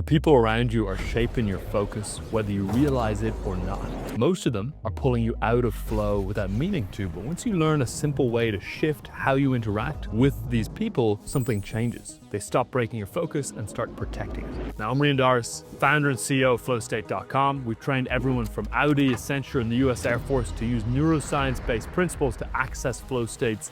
The people around you are shaping your focus, whether you realize it or not. Most of them are pulling you out of flow without meaning to, but once you learn a simple way to shift how you interact with these people, something changes. They stop breaking your focus and start protecting it. Now, I'm Rian Doris, founder and CEO of FlowState.com. We've trained everyone from Audi, Accenture, and the US Air Force to use neuroscience-based principles to access flow states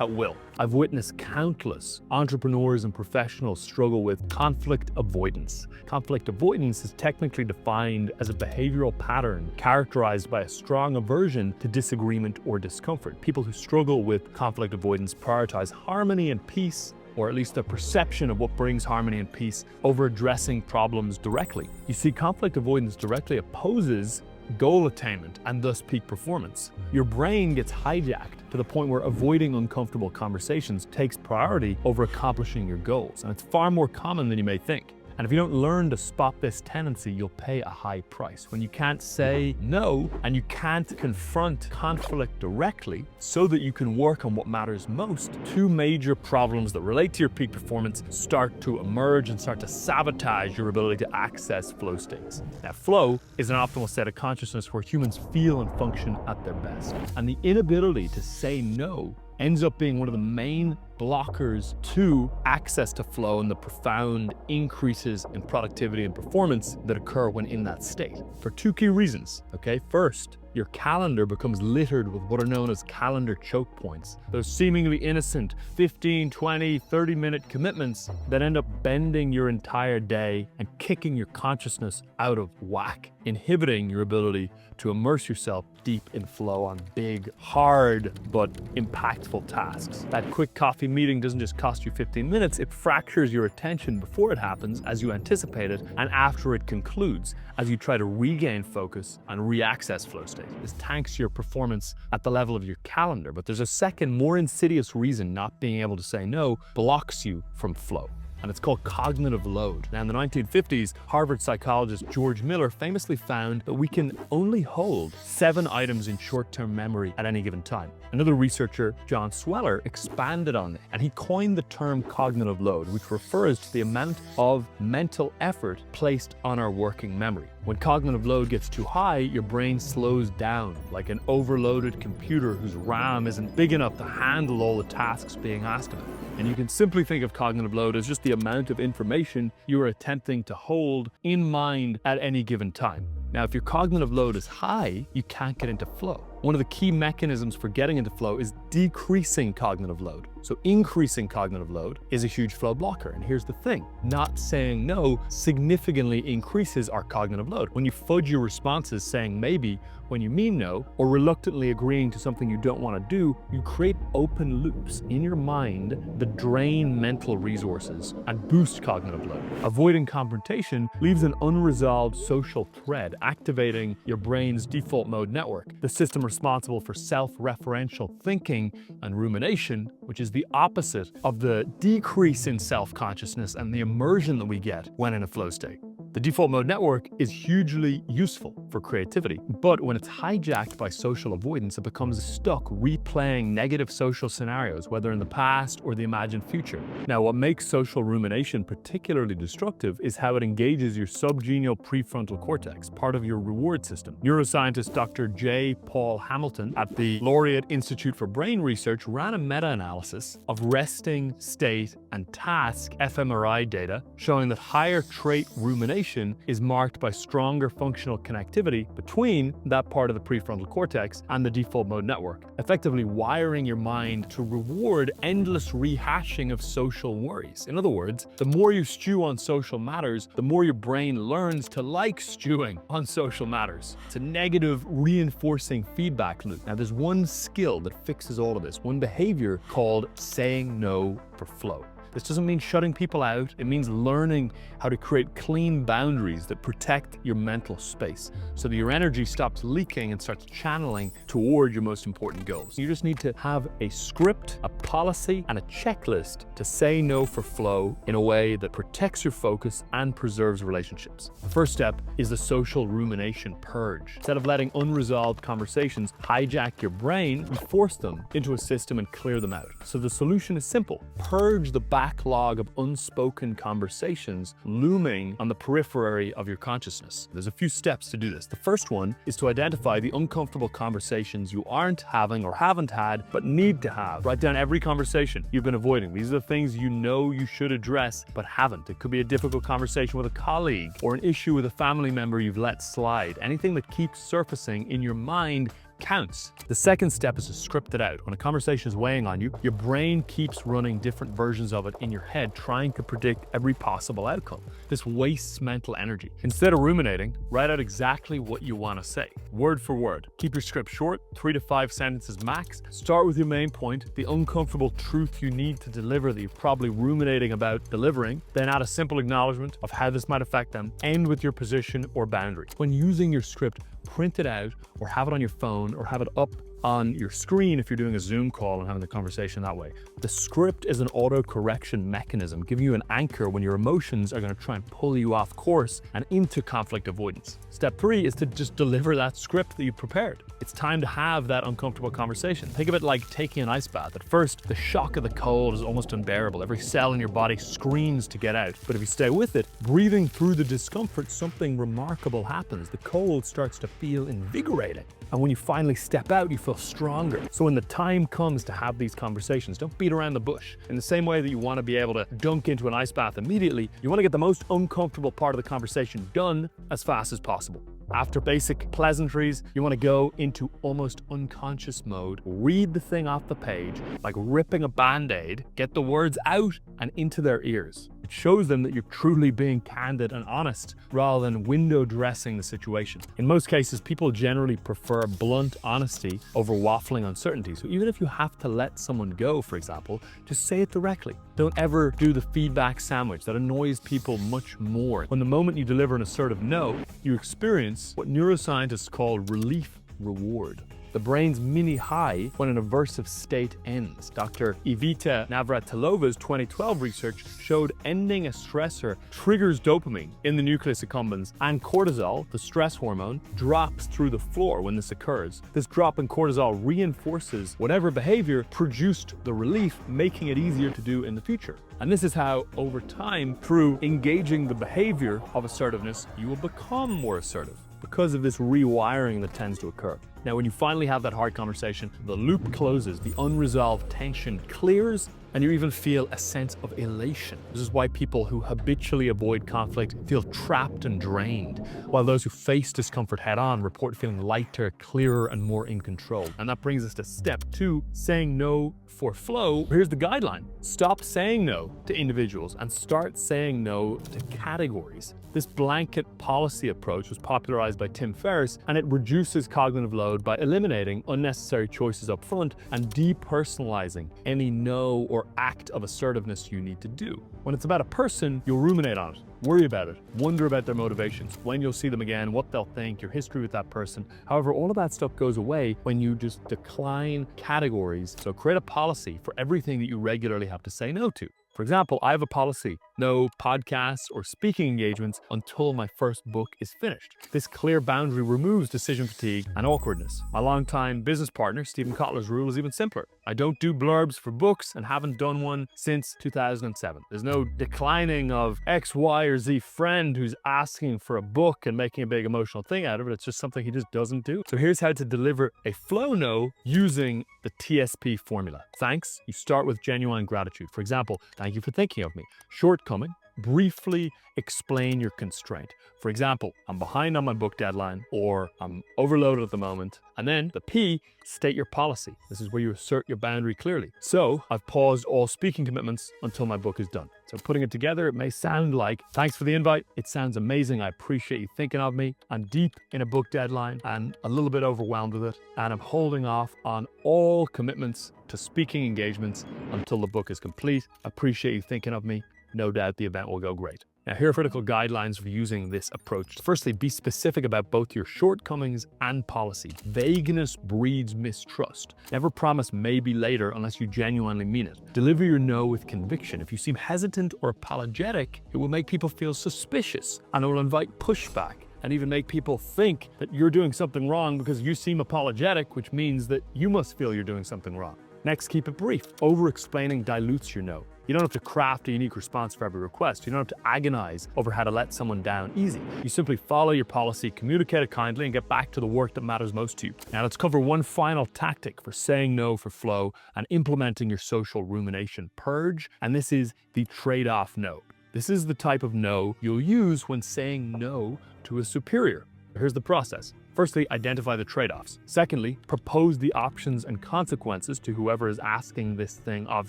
at will. I've witnessed countless entrepreneurs and professionals struggle with conflict avoidance. Conflict avoidance is technically defined as a behavioral pattern characterized by a strong aversion to disagreement or discomfort. People who struggle with conflict avoidance prioritize harmony and peace, or at least a perception of what brings harmony and peace, over addressing problems directly. You see, conflict avoidance directly opposes goal attainment and thus peak performance. Your brain gets hijacked to the point where avoiding uncomfortable conversations takes priority over accomplishing your goals. And it's far more common than you may think. And if you don't learn to spot this tendency, you'll pay a high price. When you can't say no and you can't confront conflict directly so that you can work on what matters most, two major problems that relate to your peak performance start to emerge and start to sabotage your ability to access flow states. Now, flow is an optimal state of consciousness where humans feel and function at their best. And the inability to say no ends up being one of the main blockers to access to flow and the profound increases in productivity and performance that occur when in that state. For two key reasons, okay? First, your calendar becomes littered with what are known as calendar choke points. Those seemingly innocent 15, 20, 30-minute commitments that end up bending your entire day and kicking your consciousness out of whack, inhibiting your ability to immerse yourself deep in flow on big, hard, but impactful tasks. That quick coffee meeting doesn't just cost you 15 minutes, it fractures your attention before it happens as you anticipated and after it concludes as you try to regain focus and re-access flow state. This tanks your performance at the level of your calendar, but there's a second, more insidious reason not being able to say no blocks you from flow. And it's called cognitive load. Now, in the 1950s, Harvard psychologist George Miller famously found that we can only hold 7 items in short-term memory at any given time. Another researcher, John Sweller, expanded on it, and he coined the term cognitive load, which refers to the amount of mental effort placed on our working memory. When cognitive load gets too high, your brain slows down like an overloaded computer whose RAM isn't big enough to handle all the tasks being asked of it. And you can simply think of cognitive load as just the amount of information you are attempting to hold in mind at any given time. Now, if your cognitive load is high, you can't get into flow. One of the key mechanisms for getting into flow is decreasing cognitive load. So increasing cognitive load is a huge flow blocker. And here's the thing, not saying no significantly increases our cognitive load. When you fudge your responses saying maybe when you mean no, or reluctantly agreeing to something you don't want to do, you create open loops in your mind that drain mental resources and boost cognitive load. Avoiding confrontation leaves an unresolved social thread, activating your brain's default mode network, the system responsible for self-referential thinking and rumination, which is the opposite of the decrease in self-consciousness and the immersion that we get when in a flow state. The default mode network is hugely useful for creativity, but when it's hijacked by social avoidance, it becomes stuck replaying negative social scenarios, whether in the past or the imagined future. Now, what makes social rumination particularly destructive is how it engages your subgenial prefrontal cortex, part of your reward system. Neuroscientist Dr. J. Paul Hamilton at the Laureate Institute for Brain Research ran a meta-analysis of resting, state, and task fMRI data showing that higher trait rumination is marked by stronger functional connectivity between that part of the prefrontal cortex and the default mode network, effectively wiring your mind to reward endless rehashing of social worries. In other words, the more you stew on social matters, the more your brain learns to like stewing on social matters. It's a negative reinforcing feedback loop. Now, there's one skill that fixes all of this, one behavior called saying no for flow. This doesn't mean shutting people out. It means learning how to create clean boundaries that protect your mental space so that your energy stops leaking and starts channeling toward your most important goals. You just need to have a script, a policy, and a checklist to say no for flow in a way that protects your focus and preserves relationships. The first step is the social rumination purge. Instead of letting unresolved conversations hijack your brain, you force them into a system and clear them out. So the solution is simple. Purge the backlog of unspoken conversations looming on the periphery of your consciousness. There's a few steps to do this. The first one is to identify the uncomfortable conversations you aren't having or haven't had but need to have. Write down every conversation you've been avoiding. These are the things you know you should address but haven't. It could be a difficult conversation with a colleague or an issue with a family member you've let slide. Anything that keeps surfacing in your mind counts. The second step is to script it out. When a conversation is weighing on you, your brain keeps running different versions of it in your head, trying to predict every possible outcome. This wastes mental energy. Instead of ruminating, write out exactly what you want to say, word for word. Keep your script short, 3 to 5 sentences max. Start with your main point, the uncomfortable truth you need to deliver that you're probably ruminating about delivering, then add a simple acknowledgement of how this might affect them. End with your position or boundary. When using your script, print it out or have it on your phone or have it up on your screen if you're doing a Zoom call and having the conversation that way. The script is an auto-correction mechanism, giving you an anchor when your emotions are going to try and pull you off course and into conflict avoidance. Step 3 is to just deliver that script that you prepared. It's time to have that uncomfortable conversation. Think of it like taking an ice bath. At first, the shock of the cold is almost unbearable. Every cell in your body screams to get out. But if you stay with it, breathing through the discomfort, something remarkable happens. The cold starts to feel invigorating. And when you finally step out, you feel stronger. So when the time comes to have these conversations, don't beat around the bush. In the same way that you want to be able to dunk into an ice bath immediately, you want to get the most uncomfortable part of the conversation done as fast as possible. After basic pleasantries, you want to go into almost unconscious mode. Read the thing off the page like ripping a band-aid, get the words out and into their ears. It shows them that you're truly being candid and honest rather than window dressing the situation. In most cases, people generally prefer blunt honesty over waffling uncertainty. So even if you have to let someone go, for example, just say it directly. Don't ever do the feedback sandwich. That annoys people much more. When the moment you deliver an assertive no, you experience what neuroscientists call relief reward. The brain's mini high when an aversive state ends. Dr. Ivita Navratilova's 2012 research showed ending a stressor triggers dopamine in the nucleus accumbens, and cortisol, the stress hormone, drops through the floor when this occurs. This drop in cortisol reinforces whatever behavior produced the relief, making it easier to do in the future. And this is how, over time, through engaging the behavior of assertiveness, you will become more assertive, because of this rewiring that tends to occur. Now, when you finally have that hard conversation, the loop closes, the unresolved tension clears, and you even feel a sense of elation. This is why people who habitually avoid conflict feel trapped and drained, while those who face discomfort head-on report feeling lighter, clearer, and more in control. And that brings us to step 2, saying no for flow. Here's the guideline. Stop saying no to individuals and start saying no to categories. This blanket policy approach was popularized by Tim Ferriss, and it reduces cognitive load by eliminating unnecessary choices up front and depersonalizing any no or act of assertiveness you need to do. When it's about a person, you'll ruminate on it, worry about it, wonder about their motivations, when you'll see them again, what they'll think, your history with that person. However, all of that stuff goes away when you just decline categories. So create a policy for everything that you regularly have to say no to. For example, I have a policy: no podcasts or speaking engagements until my first book is finished. This clear boundary removes decision fatigue and awkwardness. My longtime business partner, Steven Kotler's rule is even simpler. I don't do blurbs for books and haven't done one since 2007. There's no declining of X, Y, or Z friend who's asking for a book and making a big emotional thing out of it. It's just something he just doesn't do. So here's how to deliver a flow no using the TSP formula. Thanks. You start with genuine gratitude. For example, thank you for thinking of me. Shortcoming, briefly explain your constraint. For example, I'm behind on my book deadline, or I'm overloaded at the moment. And then the P, state your policy. This is where you assert your boundary clearly. So I've paused all speaking commitments until my book is done. So putting it together, it may sound like, thanks for the invite. It sounds amazing. I appreciate you thinking of me. I'm deep in a book deadline and a little bit overwhelmed with it. And I'm holding off on all commitments to speaking engagements until the book is complete. Appreciate you thinking of me. No doubt the event will go great. Now, here are critical guidelines for using this approach. Firstly, be specific about both your shortcomings and policy. Vagueness breeds mistrust. Never promise maybe later unless you genuinely mean it. Deliver your no with conviction. If you seem hesitant or apologetic, it will make people feel suspicious, and it will invite pushback and even make people think that you're doing something wrong because you seem apologetic, which means that you must feel you're doing something wrong. Next, keep it brief. Over-explaining dilutes your no. You don't have to craft a unique response for every request. You don't have to agonize over how to let someone down easy. You simply follow your policy, communicate it kindly, and get back to the work that matters most to you. Now let's cover one final tactic for saying no for flow and implementing your social rumination purge, and this is the trade-off no. This is the type of no you'll use when saying no to a superior. Here's the process. Firstly, identify the trade-offs. Secondly, propose the options and consequences to whoever is asking this thing of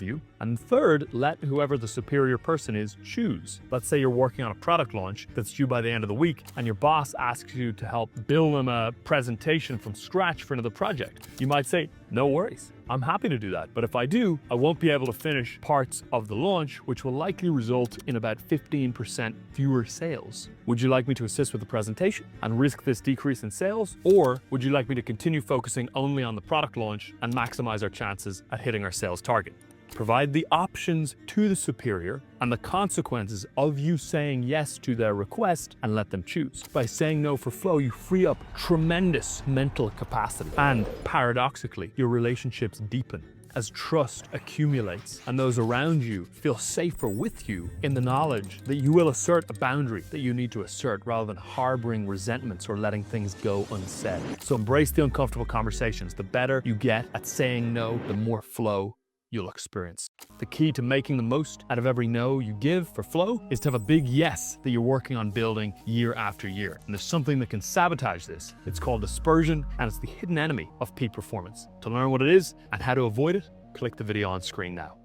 you. And third, let whoever the superior person is choose. Let's say you're working on a product launch that's due by the end of the week, and your boss asks you to help build them a presentation from scratch for another project. You might say, no worries, I'm happy to do that. But if I do, I won't be able to finish parts of the launch, which will likely result in about 15% fewer sales. Would you like me to assist with the presentation and risk this decrease in sales? Or would you like me to continue focusing only on the product launch and maximize our chances at hitting our sales target? Provide the options to the superior and the consequences of you saying yes to their request and let them choose. By saying no for flow, you free up tremendous mental capacity. And paradoxically, your relationships deepen as trust accumulates and those around you feel safer with you in the knowledge that you will assert a boundary that you need to assert rather than harboring resentments or letting things go unsaid. So embrace the uncomfortable conversations. The better you get at saying no, the more flow you'll experience. The key to making the most out of every no you give for flow is to have a big yes that you're working on building year after year. And there's something that can sabotage this. It's called dispersion, and it's the hidden enemy of peak performance. To learn what it is and how to avoid it, click the video on screen now.